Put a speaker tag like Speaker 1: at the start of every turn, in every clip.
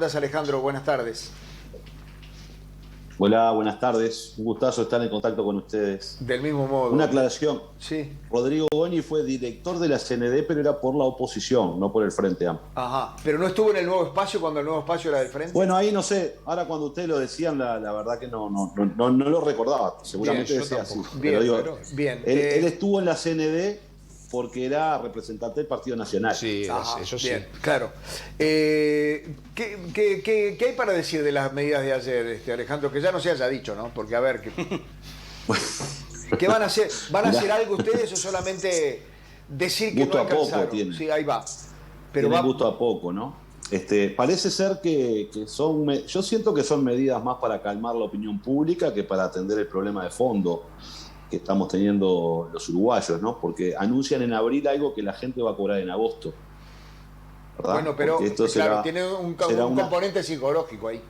Speaker 1: Gracias, Alejandro, buenas tardes.
Speaker 2: Hola, buenas tardes. Un gustazo estar en contacto con ustedes.
Speaker 1: Del mismo modo.
Speaker 2: Una aclaración.
Speaker 1: Sí.
Speaker 2: Rodrigo Goñi fue director de la CND, pero era por la oposición, no por el Frente Amplio.
Speaker 1: Ajá. ¿Pero no estuvo en el Nuevo Espacio cuando el Nuevo Espacio era del Frente?
Speaker 2: Bueno, ahí no sé. Ahora cuando ustedes lo decían, la verdad que no lo recordaba. Seguramente
Speaker 1: Bien,
Speaker 2: decía así.
Speaker 1: Bien,
Speaker 2: Pero digo,
Speaker 1: bien.
Speaker 2: Él estuvo en la CND porque era representante del Partido Nacional.
Speaker 1: Sí,
Speaker 3: Ajá,
Speaker 1: eso
Speaker 3: bien,
Speaker 1: sí. Claro. ¿Qué hay para decir de las medidas de ayer, Alejandro? Que ya no se haya dicho, ¿no? Porque, a ver, ¿qué van a hacer? ¿Van a hacer algo ustedes o solamente decir que
Speaker 2: Gusto
Speaker 1: no
Speaker 2: a poco
Speaker 1: alcanzaron?
Speaker 2: tiene.
Speaker 1: Sí, ahí va. Pero
Speaker 2: Tiene gusto a poco, ¿no? Parece ser que son... Yo siento que son medidas más para calmar la opinión pública que para atender el problema de fondo que estamos teniendo los uruguayos, ¿no? Porque anuncian en abril algo que la gente va a cobrar en agosto, ¿verdad?
Speaker 1: Bueno, pero
Speaker 2: esto
Speaker 1: claro, tiene un componente psicológico ahí.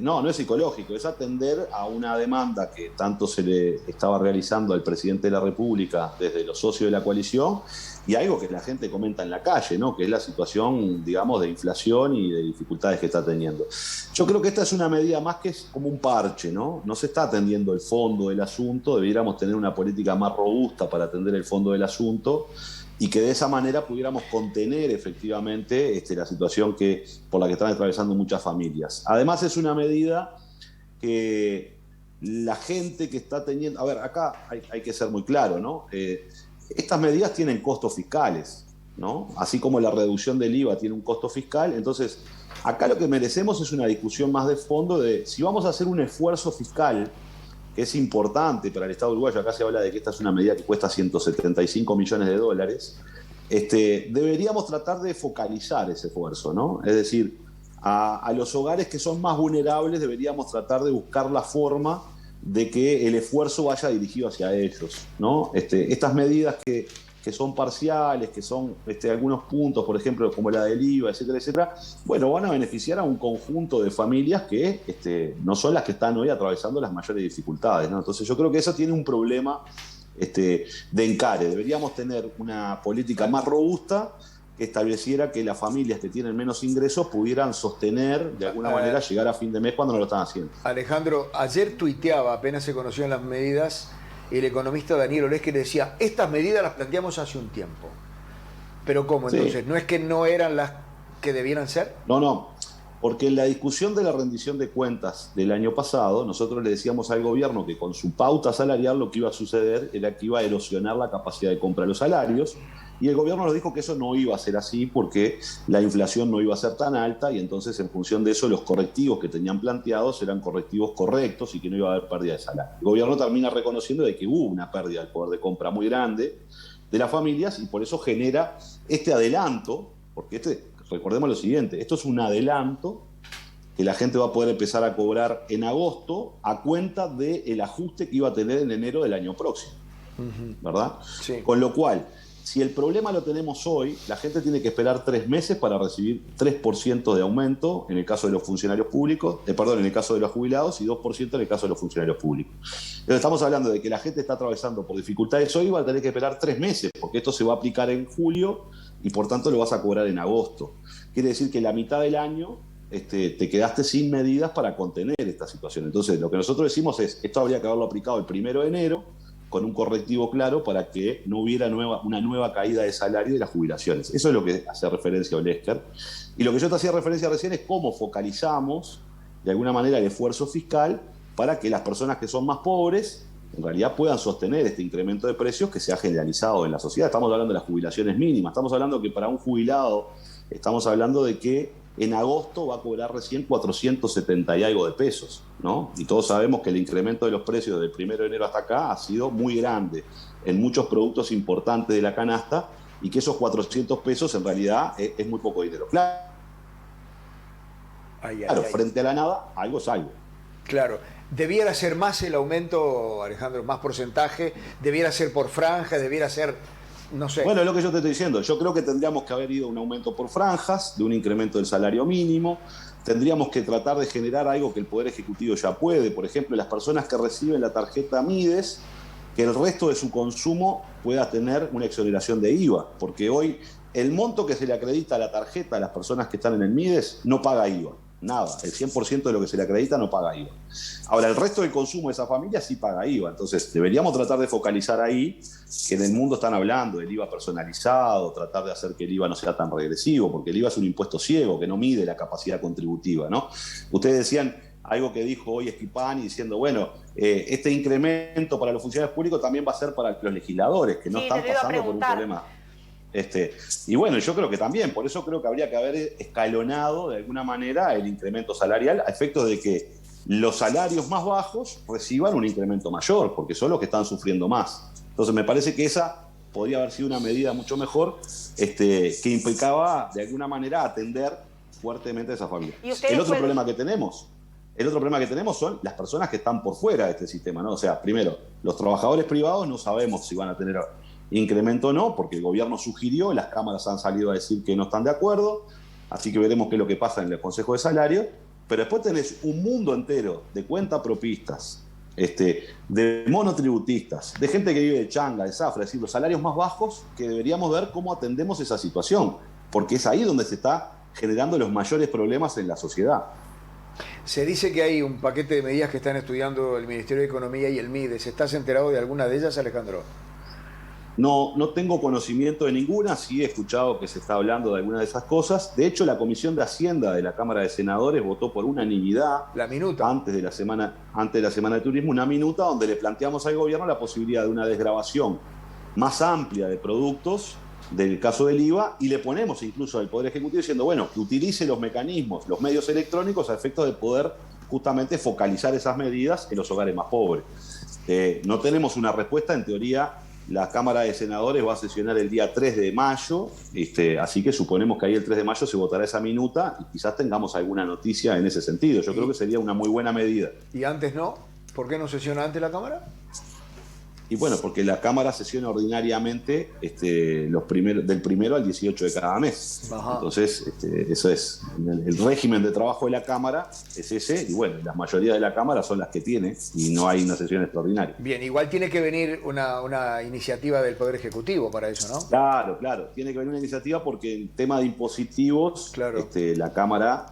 Speaker 2: No es psicológico, es atender a una demanda que tanto se le estaba realizando al presidente de la República desde los socios de la coalición y algo que la gente comenta en la calle, ¿no? Que es la situación, digamos, de inflación y de dificultades que está teniendo. Yo creo que esta es una medida más que es como un parche, ¿no? No se está atendiendo el fondo del asunto, debiéramos tener una política más robusta para atender el fondo del asunto y que de esa manera pudiéramos contener efectivamente la situación por la que están atravesando muchas familias. Además es una medida que la gente que está teniendo... A ver, acá hay que ser muy claro, ¿no? Estas medidas tienen costos fiscales, ¿no? Así como la reducción del IVA tiene un costo fiscal, entonces acá lo que merecemos es una discusión más de fondo de si vamos a hacer un esfuerzo fiscal que es importante para el Estado uruguayo. Acá se habla de que esta es una medida que cuesta 175 millones de dólares. Deberíamos tratar de focalizar ese esfuerzo, ¿no? Es decir, a los hogares que son más vulnerables deberíamos tratar de buscar la forma de que el esfuerzo vaya dirigido hacia ellos, ¿no? Estas medidas que son parciales, que son algunos puntos, por ejemplo, como la del IVA, etcétera, etcétera, bueno, van a beneficiar a un conjunto de familias que no son las que están hoy atravesando las mayores dificultades, ¿no? Entonces yo creo que eso tiene un problema de encare. Deberíamos tener una política más robusta que estableciera que las familias que tienen menos ingresos pudieran sostener, de alguna manera, llegar a fin de mes cuando no lo están haciendo.
Speaker 1: Alejandro, ayer tuiteaba, apenas se conocían las medidas, el economista Daniel Oleski le decía, estas medidas las planteamos hace un tiempo. ¿Pero cómo entonces? Sí. ¿No es que no eran las que debieran ser?
Speaker 2: No, porque en la discusión de la rendición de cuentas del año pasado, nosotros le decíamos al gobierno que con su pauta salarial lo que iba a suceder era que iba a erosionar la capacidad de compra de los salarios, y el gobierno nos dijo que eso no iba a ser así porque la inflación no iba a ser tan alta y entonces en función de eso los correctivos que tenían planteados eran correctivos correctos y que no iba a haber pérdida de salario. El gobierno termina reconociendo de que hubo una pérdida del poder de compra muy grande de las familias y por eso genera este adelanto, porque recordemos lo siguiente, esto es un adelanto que la gente va a poder empezar a cobrar en agosto a cuenta del ajuste que iba a tener en enero del año próximo, ¿verdad? Sí. Con lo cual, si el problema lo tenemos hoy, la gente tiene que esperar 3 meses para recibir 3% de aumento en el caso de los funcionarios públicos, en el caso de los jubilados y 2% en el caso de los funcionarios públicos. Entonces estamos hablando de que la gente está atravesando por dificultades hoy y va a tener que esperar 3 meses, porque esto se va a aplicar en julio y por tanto lo vas a cobrar en agosto. Quiere decir que la mitad del año te quedaste sin medidas para contener esta situación. Entonces lo que nosotros decimos es, esto habría que haberlo aplicado el 1 de enero, con un correctivo claro para que no hubiera una nueva caída de salario de las jubilaciones. Eso es lo que hace referencia a Olesker. Y lo que yo te hacía referencia recién es cómo focalizamos de alguna manera el esfuerzo fiscal para que las personas que son más pobres en realidad puedan sostener este incremento de precios que se ha generalizado en la sociedad. Estamos hablando de las jubilaciones mínimas, estamos hablando que para un jubilado estamos hablando de que en agosto va a cobrar recién 470 y algo de pesos, ¿no? Y todos sabemos que el incremento de los precios del 1 de enero hasta acá ha sido muy grande en muchos productos importantes de la canasta y que esos 400 pesos en realidad es muy poco dinero. Claro, frente a la nada, algo es algo.
Speaker 1: Claro. ¿Debiera ser más el aumento, Alejandro, más porcentaje? ¿Debiera ser por franja? ¿Debiera ser...? No sé.
Speaker 2: Bueno, es lo que yo te estoy diciendo. Yo creo que tendríamos que haber ido a un aumento por franjas, de un incremento del salario mínimo. Tendríamos que tratar de generar algo que el Poder Ejecutivo ya puede. Por ejemplo, las personas que reciben la tarjeta Mides, que el resto de su consumo pueda tener una exoneración de IVA. Porque hoy el monto que se le acredita a la tarjeta a las personas que están en el MIDES no paga IVA. Nada, el 100% de lo que se le acredita no paga IVA. Ahora, el resto del consumo de esa familia sí paga IVA. Entonces, deberíamos tratar de focalizar ahí, que en el mundo están hablando del IVA personalizado, tratar de hacer que el IVA no sea tan regresivo, porque el IVA es un impuesto ciego que no mide la capacidad contributiva, ¿no? Ustedes decían algo que dijo hoy Schifani diciendo, bueno, este incremento para los funcionarios públicos también va a ser para los legisladores, que no están pasando por un problema. Y bueno, yo creo que también, por eso creo que habría que haber escalonado de alguna manera el incremento salarial a efectos de que los salarios más bajos reciban un incremento mayor, porque son los que están sufriendo más. Entonces me parece que esa podría haber sido una medida mucho mejor, que implicaba de alguna manera atender fuertemente a esa familia. El otro problema que tenemos son las personas que están por fuera de este sistema, ¿no? O sea, primero, los trabajadores privados no sabemos si van a tener incremento o no, porque el gobierno sugirió, las cámaras han salido a decir que no están de acuerdo, así que veremos qué es lo que pasa en el Consejo de Salario, pero después tenés un mundo entero de cuentapropistas, de monotributistas, de gente que vive de changa, de zafra, es decir, los salarios más bajos, que deberíamos ver cómo atendemos esa situación, porque es ahí donde se está generando los mayores problemas en la sociedad.
Speaker 1: Se dice que hay un paquete de medidas que están estudiando el Ministerio de Economía y el MIDES. ¿Estás enterado de alguna de ellas, Alejandro?
Speaker 2: No tengo conocimiento de ninguna, sí he escuchado que se está hablando de alguna de esas cosas. De hecho, la Comisión de Hacienda de la Cámara de Senadores votó por unanimidad
Speaker 1: la minuta
Speaker 2: antes de la semana de turismo, una minuta donde le planteamos al gobierno la posibilidad de una desgravación más amplia de productos del caso del IVA, y le ponemos incluso al Poder Ejecutivo diciendo, bueno, que utilice los mecanismos, los medios electrónicos a efectos de poder justamente focalizar esas medidas en los hogares más pobres. No tenemos una respuesta, en teoría. La Cámara de Senadores va a sesionar el día 3 de mayo, así que suponemos que ahí el 3 de mayo se votará esa minuta y quizás tengamos alguna noticia en ese sentido. Yo creo que sería una muy buena medida.
Speaker 1: ¿Y antes no? ¿Por qué no sesiona antes la Cámara?
Speaker 2: Y bueno, porque la Cámara sesiona ordinariamente del 1 al 18 de cada mes.
Speaker 1: Ajá.
Speaker 2: Entonces, eso es. El régimen de trabajo de la Cámara es ese, y bueno, la mayoría de la Cámara son las que tiene, y no hay una sesión extraordinaria.
Speaker 1: Bien, igual tiene que venir una iniciativa del Poder Ejecutivo para eso, ¿no?
Speaker 2: Claro. Tiene que venir una iniciativa porque en tema de impositivos,
Speaker 1: claro,
Speaker 2: la Cámara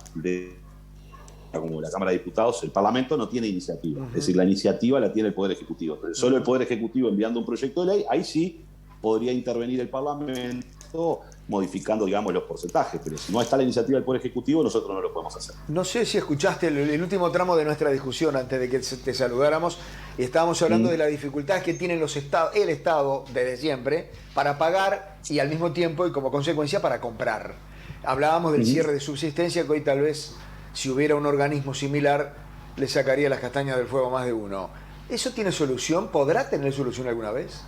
Speaker 2: como la Cámara de Diputados, el Parlamento no tiene iniciativa. Es decir, la iniciativa la tiene el Poder Ejecutivo. Entonces, solo el Poder Ejecutivo enviando un proyecto de ley, ahí sí podría intervenir el Parlamento modificando, digamos, los porcentajes. Pero si no está la iniciativa del Poder Ejecutivo, nosotros no lo podemos hacer.
Speaker 1: No sé si escuchaste el último tramo de nuestra discusión antes de que te saludáramos, y estábamos hablando de las dificultades que tienen el Estado desde siempre para pagar y al mismo tiempo y como consecuencia para comprar. Hablábamos del cierre de subsistencia, que hoy tal vez, si hubiera un organismo similar, le sacaría las castañas del fuego a más de uno. ¿Eso tiene solución? ¿Podrá tener solución alguna vez?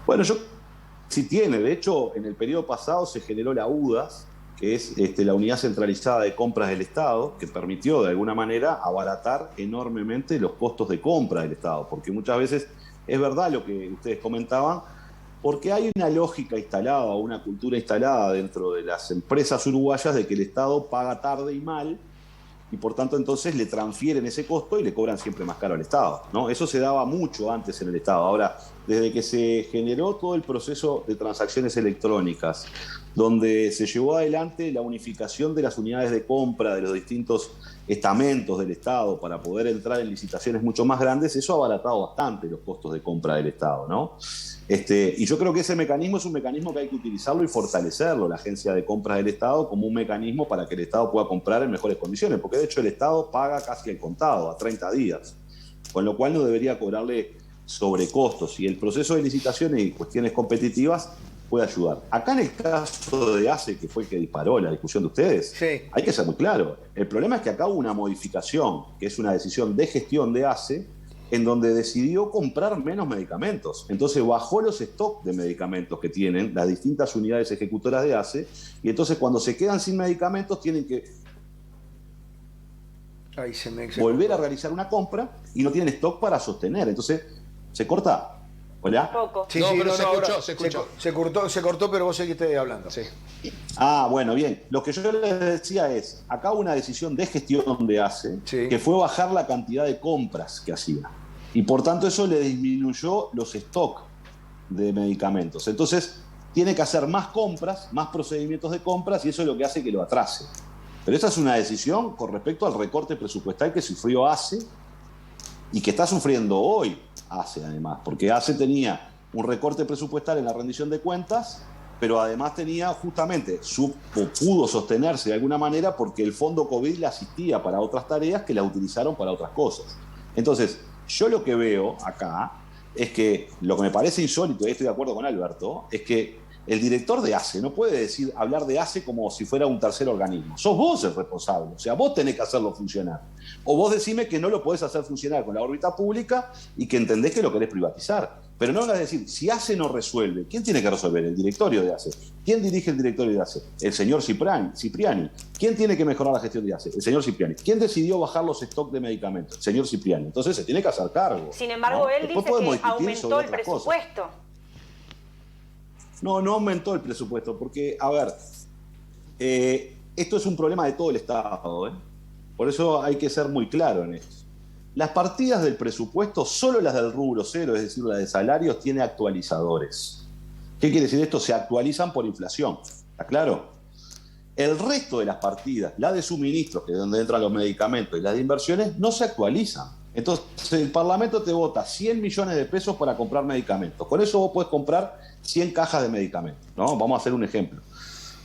Speaker 2: Bueno, sí tiene. De hecho, en el periodo pasado se generó la UDAS, que es la Unidad Centralizada de Compras del Estado, que permitió de alguna manera abaratar enormemente los costos de compra del Estado. Porque muchas veces es verdad lo que ustedes comentaban, porque hay una lógica instalada, una cultura instalada dentro de las empresas uruguayas de que el Estado paga tarde y mal, y por tanto entonces le transfieren ese costo y le cobran siempre más caro al Estado, ¿no? Eso se daba mucho antes en el Estado. Ahora, desde que se generó todo el proceso de transacciones electrónicas, donde se llevó adelante la unificación de las unidades de compra de los distintos estamentos del Estado para poder entrar en licitaciones mucho más grandes, eso ha abaratado bastante los costos de compra del Estado, ¿no? Y yo creo que ese mecanismo es un mecanismo que hay que utilizarlo y fortalecerlo, la Agencia de Compras del Estado, como un mecanismo para que el Estado pueda comprar en mejores condiciones, porque de hecho el Estado paga casi al contado, a 30 días, con lo cual no debería cobrarle sobrecostos, y el proceso de licitaciones y cuestiones competitivas puede ayudar. Acá en el caso de ACE, que fue el que disparó la discusión de ustedes,
Speaker 1: sí,
Speaker 2: hay que ser muy claro. El problema es que acá hubo una modificación, que es una decisión de gestión de ACE, en donde decidió comprar menos medicamentos. Entonces bajó los stocks de medicamentos que tienen las distintas unidades ejecutoras de ACE, y entonces cuando se quedan sin medicamentos tienen que volver a realizar una compra y no tienen stock para sostener. Entonces, ¿se corta? ¿Hola?
Speaker 3: Poco.
Speaker 1: Sí, pero se escuchó. Se cortó, pero vos seguiste hablando. Sí.
Speaker 2: Bueno, bien. Lo que yo les decía es, acá hubo una decisión de gestión de ACE,
Speaker 1: sí,
Speaker 2: que fue bajar la cantidad de compras que hacía. Y por tanto eso le disminuyó los stocks de medicamentos. Entonces, tiene que hacer más compras, más procedimientos de compras, y eso es lo que hace que lo atrase. Pero esa es una decisión con respecto al recorte presupuestal que sufrió ACE y que está sufriendo hoy ACE, además, porque ACE tenía un recorte presupuestal en la rendición de cuentas, pero además tenía justamente, pudo sostenerse de alguna manera porque el fondo COVID le asistía para otras tareas que la utilizaron para otras cosas. Entonces, yo lo que veo acá es que lo que me parece insólito, y estoy de acuerdo con Alberto, es que el director de ACE no puede hablar de ACE como si fuera un tercer organismo. Sos vos el responsable, o sea, vos tenés que hacerlo funcionar. O vos decime que no lo podés hacer funcionar con la órbita pública y que entendés que lo querés privatizar. Pero no vas a decir, si ACE no resuelve, ¿quién tiene que resolver? El directorio de ACE. ¿Quién dirige el directorio de ACE? El señor Cipriani. ¿Quién tiene que mejorar la gestión de ACE? El señor Cipriani. ¿Quién decidió bajar los stocks de medicamentos? El señor Cipriani. Entonces se tiene que hacer cargo.
Speaker 3: Sin embargo,
Speaker 2: ¿no?
Speaker 3: él
Speaker 2: Después
Speaker 3: dice que aumentó el presupuesto.
Speaker 2: No aumentó el presupuesto, porque, a ver, esto es un problema de todo el Estado, ¿eh? Por eso hay que ser muy claro en esto. Las partidas del presupuesto, solo las del rubro cero, es decir, las de salarios, tiene actualizadores. ¿Qué quiere decir esto? Se actualizan por inflación, ¿está claro? El resto de las partidas, la de suministros, que es donde entran los medicamentos, y las de inversiones, no se actualizan. Entonces, el Parlamento te vota 100 millones de pesos para comprar medicamentos. Con eso vos podés comprar 100 cajas de medicamentos, ¿no? Vamos a hacer un ejemplo.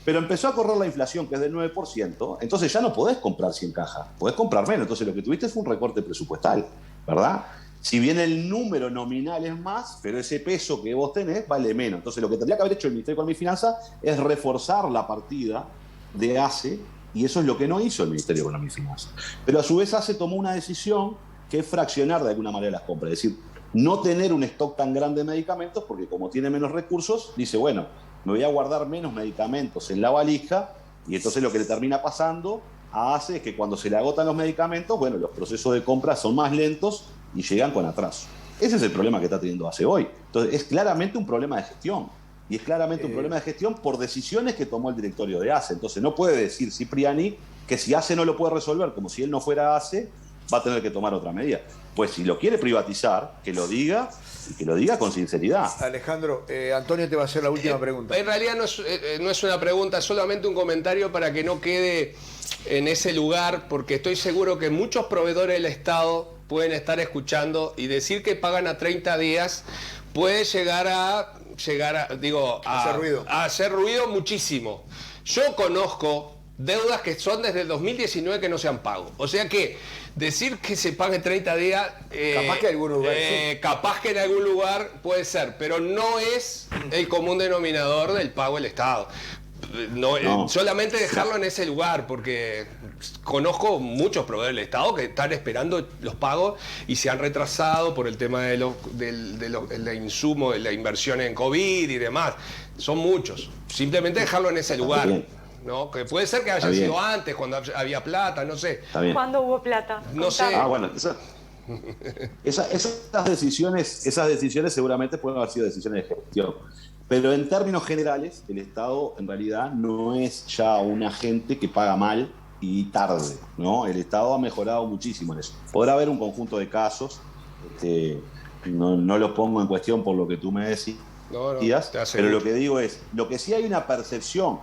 Speaker 2: Pero empezó a correr la inflación, que es del 9%, entonces ya no podés comprar 100 cajas, podés comprar menos. Entonces lo que tuviste fue un recorte presupuestal, ¿verdad? Si bien el número nominal es más, pero ese peso que vos tenés vale menos. Entonces lo que tendría que haber hecho el Ministerio de Economía y Finanzas es reforzar la partida de ACE, y eso es lo que no hizo el Ministerio de Economía y Finanzas. Pero a su vez ACE tomó una decisión que es fraccionar de alguna manera las compras, es decir, no tener un stock tan grande de medicamentos, porque como tiene menos recursos, dice, bueno, me voy a guardar menos medicamentos en la valija, y entonces lo que le termina pasando a ACE es que cuando se le agotan los medicamentos, bueno, los procesos de compra son más lentos y llegan con atraso. Ese es el problema que está teniendo ACE hoy. Entonces, es claramente un problema de gestión. Y es claramente un problema de gestión por decisiones que tomó el directorio de ACE. Entonces, no puede decir Cipriani que si ACE no lo puede resolver, como si él no fuera ACE, va a tener que tomar otra medida. Pues si lo quiere privatizar, que lo diga, y que lo diga con sinceridad.
Speaker 1: Alejandro, Antonio te va a hacer la última pregunta.
Speaker 4: En realidad no es una pregunta, solamente un comentario para que no quede en ese lugar, porque estoy seguro que muchos proveedores del Estado pueden estar escuchando y decir que pagan a 30 días puede llegar a hacer ruido muchísimo. Yo conozco deudas que son desde el 2019 que no se han pago. O sea que decir que se pague 30 días...
Speaker 1: capaz que en algún lugar, sí.
Speaker 4: Capaz que en algún lugar puede ser, pero no es el común denominador del pago del Estado. No. Solamente dejarlo en ese lugar, porque conozco muchos proveedores del Estado que están esperando los pagos y se han retrasado por el tema de la insumo, de la inversión en COVID y demás. Son muchos. Simplemente dejarlo en ese lugar. ¿No? Que puede ser que haya sido antes, cuando había plata, no sé.
Speaker 3: ¿Cuándo hubo plata?
Speaker 4: No sé.
Speaker 2: Bueno, esas decisiones seguramente pueden haber sido decisiones de gestión. Pero en términos generales, el Estado en realidad no es ya un agente que paga mal y tarde, ¿no? El Estado ha mejorado muchísimo en eso. Podrá haber un conjunto de casos, no los pongo en cuestión por lo que tú me decías, pero lo que digo es, lo que sí hay una percepción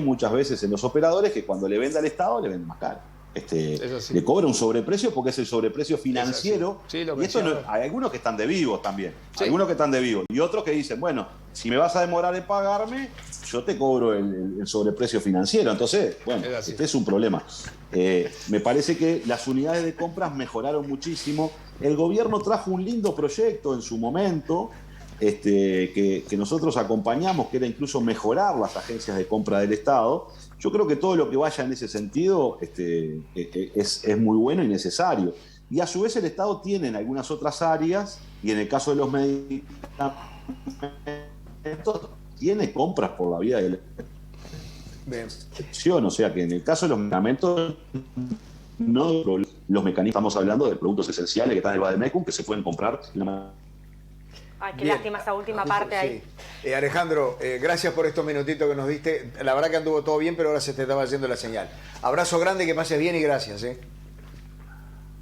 Speaker 2: muchas veces en los operadores, que cuando le vende al Estado, le vende más caro. Le cobra un sobreprecio porque es el sobreprecio financiero.
Speaker 4: Sí,
Speaker 2: y esto hay algunos que están de vivos también. Sí. Algunos que están de vivos. Y otros que dicen, bueno, si me vas a demorar en pagarme, yo te cobro el sobreprecio financiero. Entonces, bueno, este es un problema. Me parece que las unidades de compras mejoraron muchísimo. El gobierno trajo un lindo proyecto en su momento, que nosotros acompañamos, que era incluso mejorar las agencias de compra del Estado. Yo creo que todo lo que vaya en ese sentido es muy bueno y necesario. Y a su vez el Estado tiene en algunas otras áreas, y en el caso de los medicamentos, tiene compras por la vía de la excepción. O sea que en el caso de los medicamentos, no los mecanismos, estamos hablando de productos esenciales que están en el Bademecum, que se pueden comprar en la...
Speaker 3: Ay, qué lástima esa última parte ahí.
Speaker 1: Alejandro, gracias por estos minutitos que nos diste. La verdad que anduvo todo bien, pero ahora se te estaba yendo la señal. Abrazo grande, que pases bien y gracias.